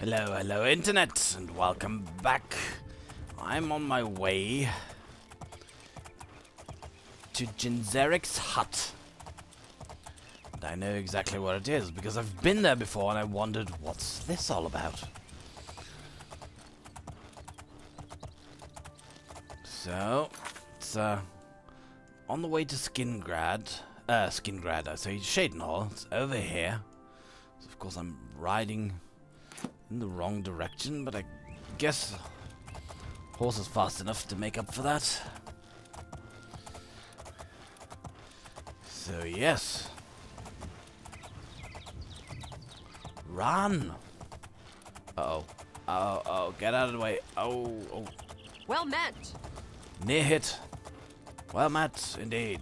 Hello, hello internet, and welcome back. I'm on my way to Jinzerik's hut. And I know exactly what it is, because I've been there before and I wondered, what's this all about? So, it's on the way to Skingrad, I say Shadenhall. It's over here. So of course I'm riding in the wrong direction, but I guess horse is fast enough to make up for that. So yes. Run! Uh-oh. Oh, get out of the way. Oh. Well met. Near hit. Well met, indeed.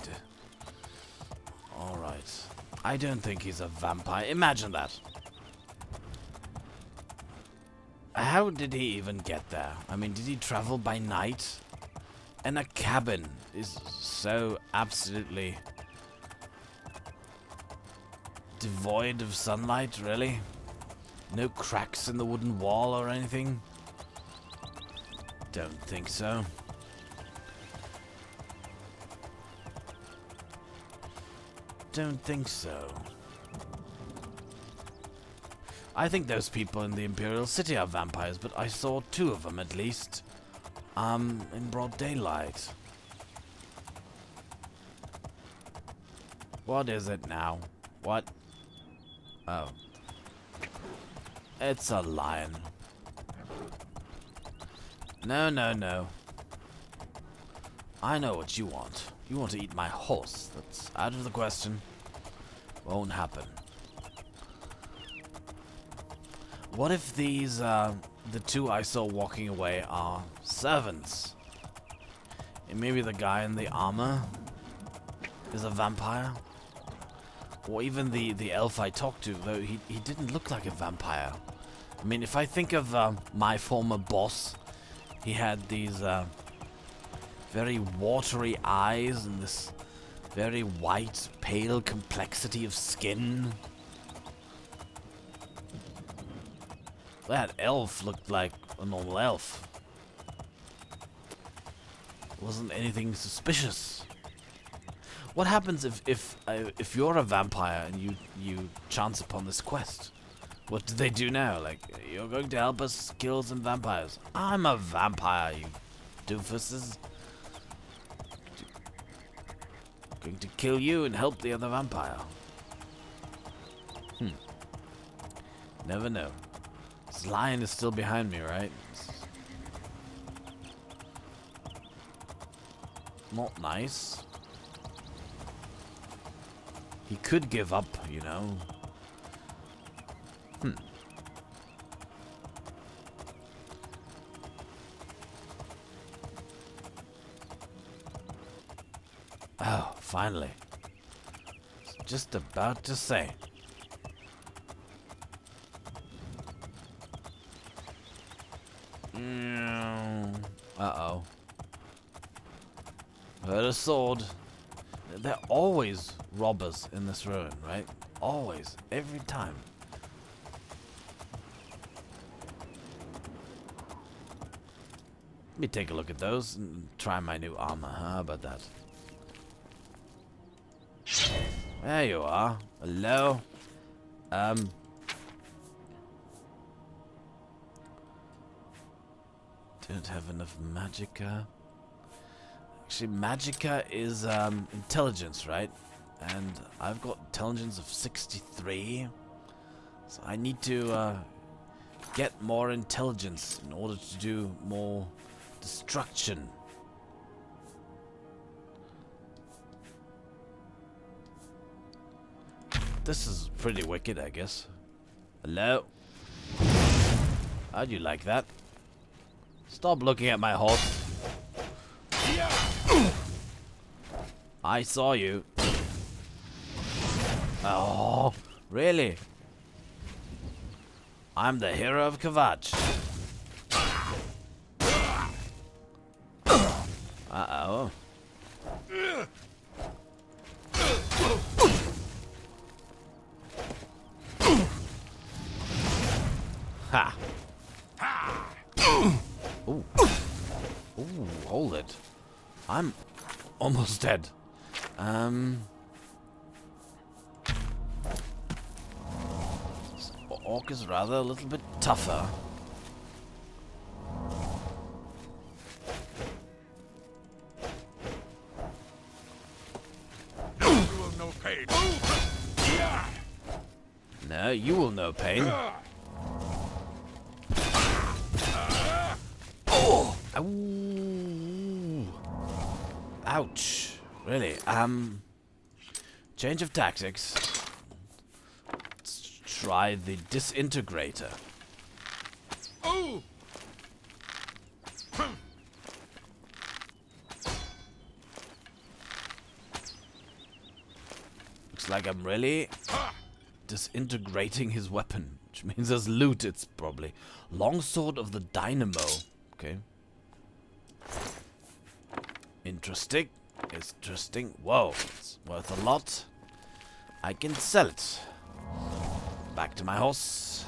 Alright. I don't think he's a vampire. Imagine that. How did he even get there? I mean, did he travel by night? And a cabin is so absolutely devoid of sunlight, really? No cracks in the wooden wall or anything? Don't think so. Don't think so. I think those people in the Imperial City are vampires, but I saw 2 of them at least. In broad daylight. What is it now? What? Oh. It's a lion. No. I know what you want. You want to eat my horse. That's out of the question. Won't happen. What if these, the 2 I saw walking away are servants? And maybe the guy in the armor is a vampire? Or even the elf I talked to, though he didn't look like a vampire. I mean, if I think of my former boss, he had these very watery eyes and this very white, pale complexity of skin. That elf looked like a normal elf. Wasn't anything suspicious. What happens if you're a vampire and you chance upon this quest? What do they do now? Like, you're going to help us kill some vampires. I'm a vampire, you doofuses. Going to kill you and help the other vampire. Never know. This lion is still behind me, right? Not nice. He could give up, you know. Oh, finally. Just about to say. Uh-oh. Heard a sword. There are always robbers in this ruin, right? Always. Every time. Let me take a look at those and try my new armor. How about that? There you are. Hello. Don't have enough magicka. Actually, magicka is intelligence, right? And I've got intelligence of 63. So I need to get more intelligence in order to do more destruction. This is pretty wicked, I guess. Hello? How'd you like that? Stop looking at my horse. I saw you. Oh, really? I'm the hero of Kavach. Uh-oh. Ha! Ooh. Ooh, hold it. I'm almost dead. This orc is rather a little bit tougher. No, you will know pain. Oh! Ow. Ouch. Really? Change of tactics. Let's try the disintegrator. Oh! Looks like I'm really disintegrating his weapon, which means there's loot. It's probably longsword of the dynamo. Okay. Interesting. Interesting. Whoa, it's worth a lot. I can sell it. Back to my horse.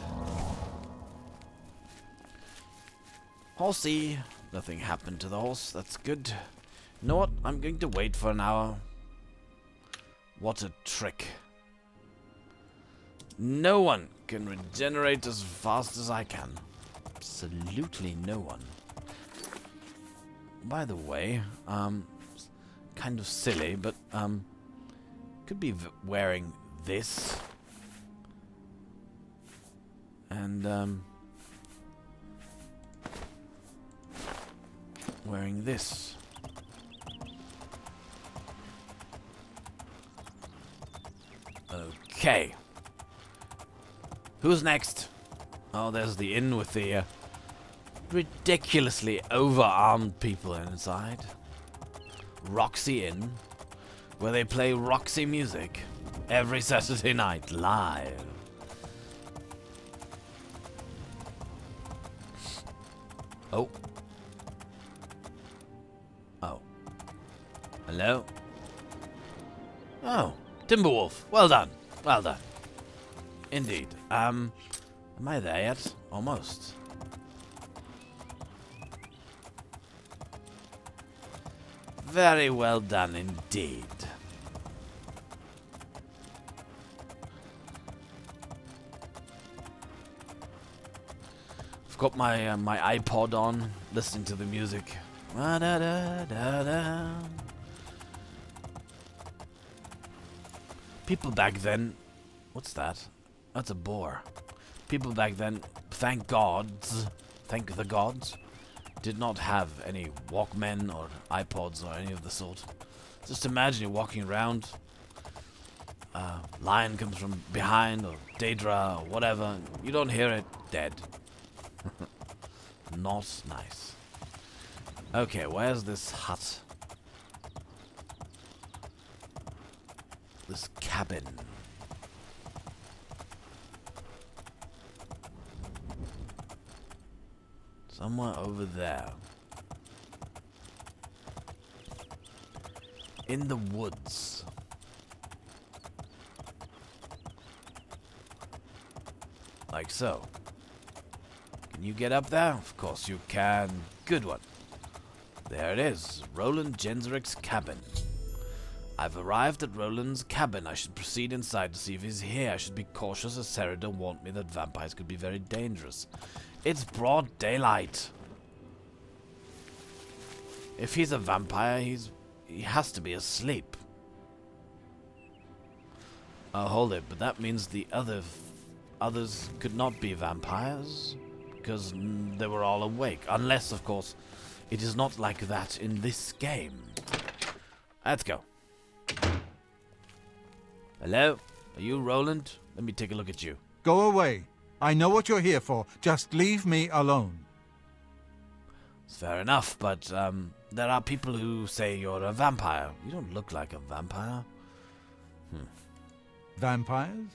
Horsey. Nothing happened to the horse. That's good. You know what? I'm going to wait for an hour. What a trick. No one can regenerate as fast as I can. Absolutely no one. By the way, kind of silly, but could be wearing this. And wearing this. Okay. Who's next? Oh, there's the inn with the ridiculously overarmed people inside. Roxy Inn, where they play Roxy music every Saturday night live. Oh. Oh. Hello? Oh, Timberwolf. Well done. Well done. Indeed. Am I there yet? Almost. Very well done indeed. I've got my my iPod on, listening to the music. Da, da, da, da, da. People back then, what's that? That's a boar. People back then, thank the gods, did not have any Walkmen or iPods or any of the sort. Just imagine you're walking around, lion comes from behind, or Daedra, or whatever, you don't hear it, dead. Not nice. Okay, where's this hut? This cabin. Somewhere over there. In the woods. Like so. Can you get up there? Of course you can. Good one. There it is. Roland Gensrick's cabin. I've arrived at Roland's cabin. I should proceed inside to see if he's here. I should be cautious as Serida warned me that vampires could be very dangerous. It's broad daylight. If he's a vampire, he has to be asleep. Oh, hold it, but that means the others could not be vampires because they were all awake. Unless, of course, it is not like that in this game. Let's go. Hello? Are you Roland? Let me take a look at you. Go away. I know what you're here for. Just leave me alone. It's fair enough, but there are people who say you're a vampire. You don't look like a vampire. Vampires?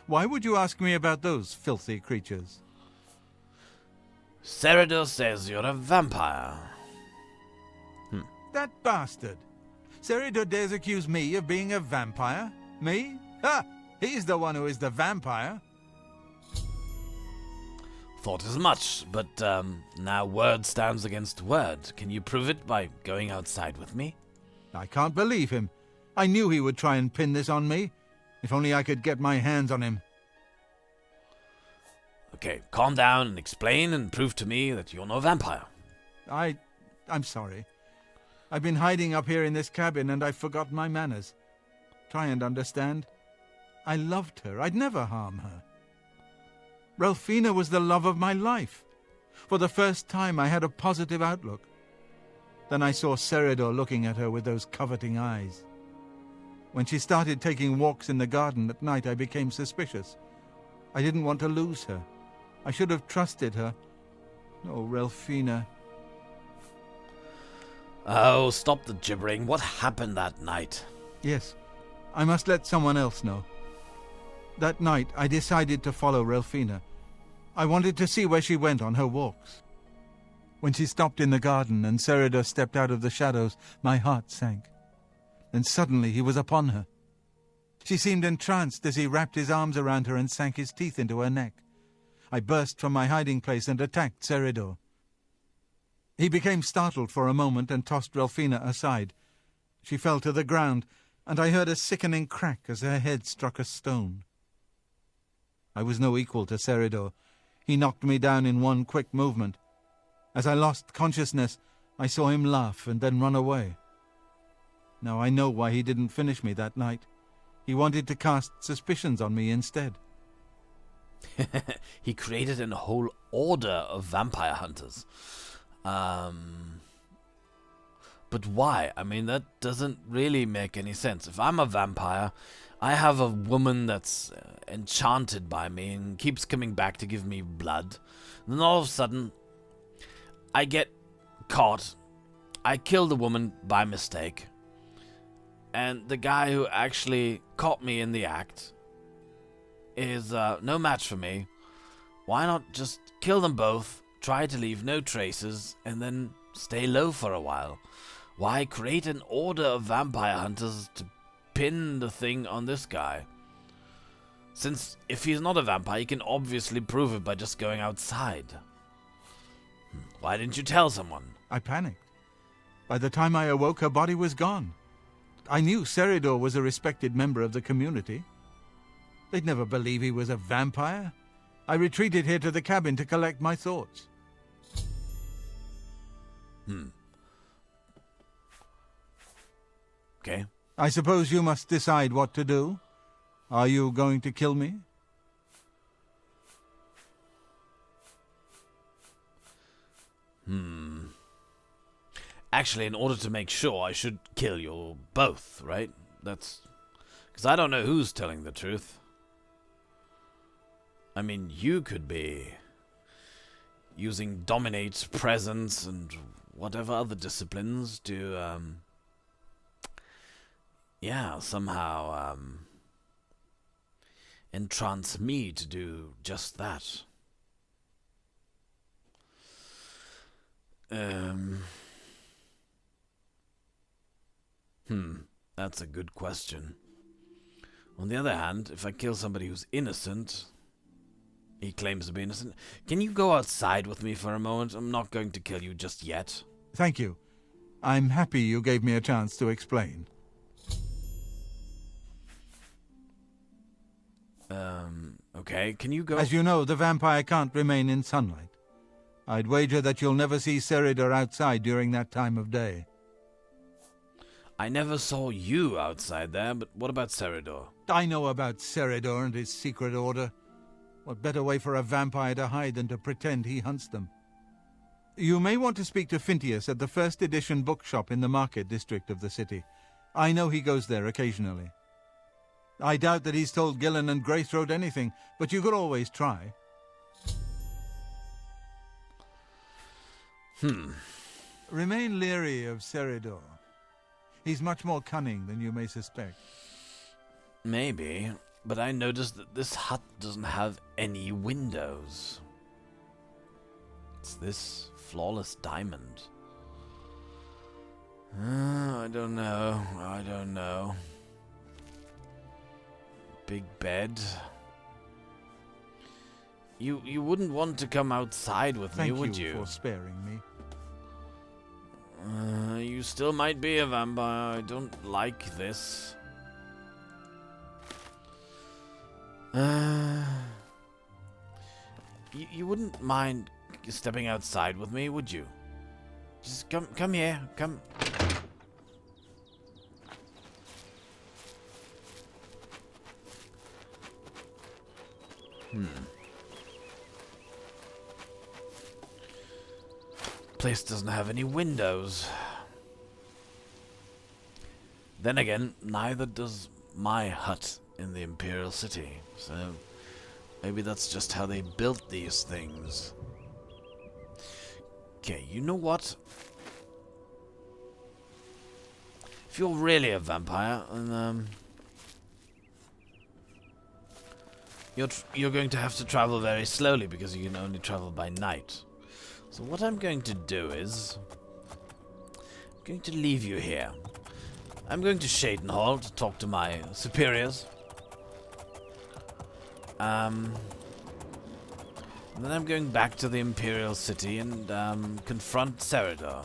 Why would you ask me about those filthy creatures? Serida says you're a vampire. That bastard. Serida dares accuse me of being a vampire? Me? Ha! He's the one who is the vampire. thought as much, but now word stands against word. Can you prove it by going outside with me? I can't believe him. I knew he would try and pin this on me. If only I could get my hands on him. Okay, calm down and explain and prove to me that you're no vampire. I'm sorry. I've been hiding up here in this cabin and I've forgotten my manners. Try and understand. I loved her. I'd never harm her. Ralphina was the love of my life. For the first time I had a positive outlook. Then I saw Seridor looking at her with those coveting eyes. When she started taking walks in the garden at night, I became suspicious. I didn't want to lose her. I should have trusted her. Oh, Ralphina. Oh, stop the gibbering. What happened that night? Yes, I must let someone else know. That night, I decided to follow Ralphina. I wanted to see where she went on her walks. When she stopped in the garden and Seridor stepped out of the shadows, my heart sank. Then suddenly he was upon her. She seemed entranced as he wrapped his arms around her and sank his teeth into her neck. I burst from my hiding place and attacked Seridor. He became startled for a moment and tossed Ralphina aside. She fell to the ground, and I heard a sickening crack as her head struck a stone. I was no equal to Seridor. He knocked me down in one quick movement. As I lost consciousness, I saw him laugh and then run away. Now I know why he didn't finish me that night. He wanted to cast suspicions on me instead. He created a whole order of vampire hunters. But why? I mean, that doesn't really make any sense. If I'm a vampire, I have a woman that's enchanted by me and keeps coming back to give me blood. And then all of a sudden, I get caught. I kill the woman by mistake. And the guy who actually caught me in the act is no match for me. Why not just kill them both, try to leave no traces, and then stay low for a while? Why create an order of vampire hunters to pin the thing on this guy? Since if he's not a vampire, he can obviously prove it by just going outside. Why didn't you tell someone? I panicked. By the time I awoke, her body was gone. I knew Seridor was a respected member of the community. They'd never believe he was a vampire. I retreated here to the cabin to collect my thoughts. Okay. I suppose you must decide what to do. Are you going to kill me? Actually, in order to make sure, I should kill you both, right? That's... because I don't know who's telling the truth. I mean, you could be using dominate, presence, and whatever other disciplines to, yeah, somehow, entrance me to do just that. That's a good question. On the other hand, if I kill somebody who's innocent, he claims to be innocent, can you go outside with me for a moment? I'm not going to kill you just yet. Thank you. I'm happy you gave me a chance to explain. Okay, can you go... As you know, the vampire can't remain in sunlight. I'd wager that you'll never see Seridor outside during that time of day. I never saw you outside there, but what about Seridor? I know about Seridor and his secret order. What better way for a vampire to hide than to pretend he hunts them? You may want to speak to Phintius at the first edition bookshop in the market district of the city. I know he goes there occasionally. I doubt that he's told Gillen and Greythroat anything, but you could always try. Remain leery of Seridor. He's much more cunning than you may suspect. Maybe, but I noticed that this hut doesn't have any windows. It's this flawless diamond. I don't know. Big bed. You wouldn't want to come outside with me, would Thank you you? for sparing me. You still might be a vampire. I don't like this. You wouldn't mind stepping outside with me, would you? Just come here. Come. Place doesn't have any windows. Then again, neither does my hut in the Imperial City. So maybe that's just how they built these things. Okay, you know what? If you're really a vampire, then you're going to have to travel very slowly because you can only travel by night. So what I'm going to do is I'm going to leave you here. I'm going to Shadenhall to talk to my superiors. And then I'm going back to the Imperial City and confront Serador.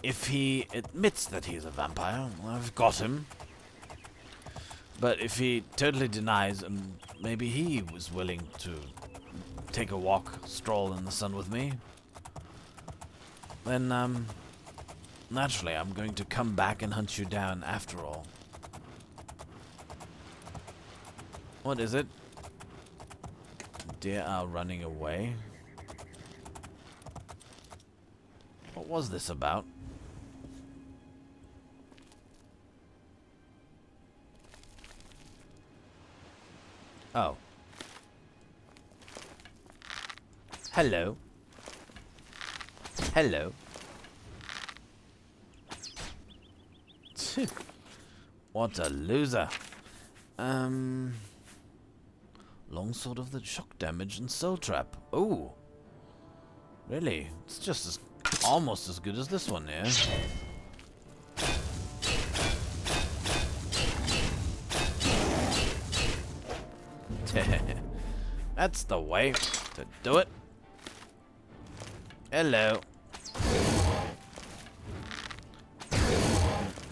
If he admits that he's a vampire, I've got him. But if he totally denies, and maybe he was willing to take a walk, stroll in the sun with me, then naturally I'm going to come back and hunt you down after all. What is it? Deer are running away. What was this about? Oh. Hello. Hello. What a loser. Longsword of the shock damage and soul trap. Oh. Really? It's just almost as good as this one, yeah? That's the way to do it. Hello.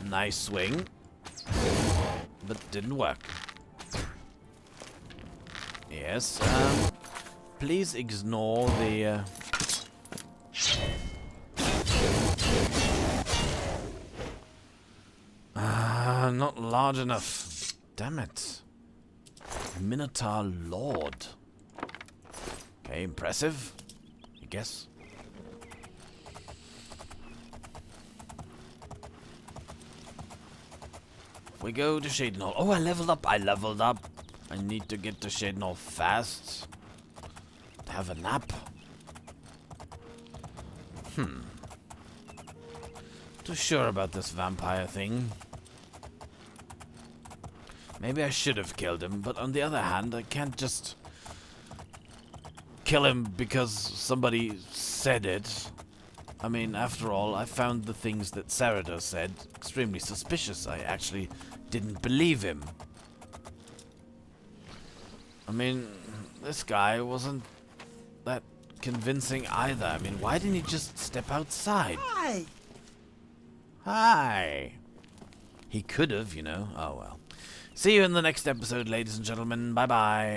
Nice swing. But didn't work. Yes, please ignore the, not large enough. Damn it. Minotaur Lord. Okay, impressive, I guess. We go to Shadenhall. Oh, I leveled up. I need to get to Shadenhall fast. To have a nap. Too sure about this vampire thing. Maybe I should have killed him, but on the other hand, I can't just kill him because somebody said it. I mean, after all, I found the things that Serador said extremely suspicious. I actually didn't believe him. I mean, this guy wasn't that convincing either. I mean, why didn't he just step outside? Hi! Hi! He could have, you know. Oh well. See you in the next episode, ladies and gentlemen. Bye-bye.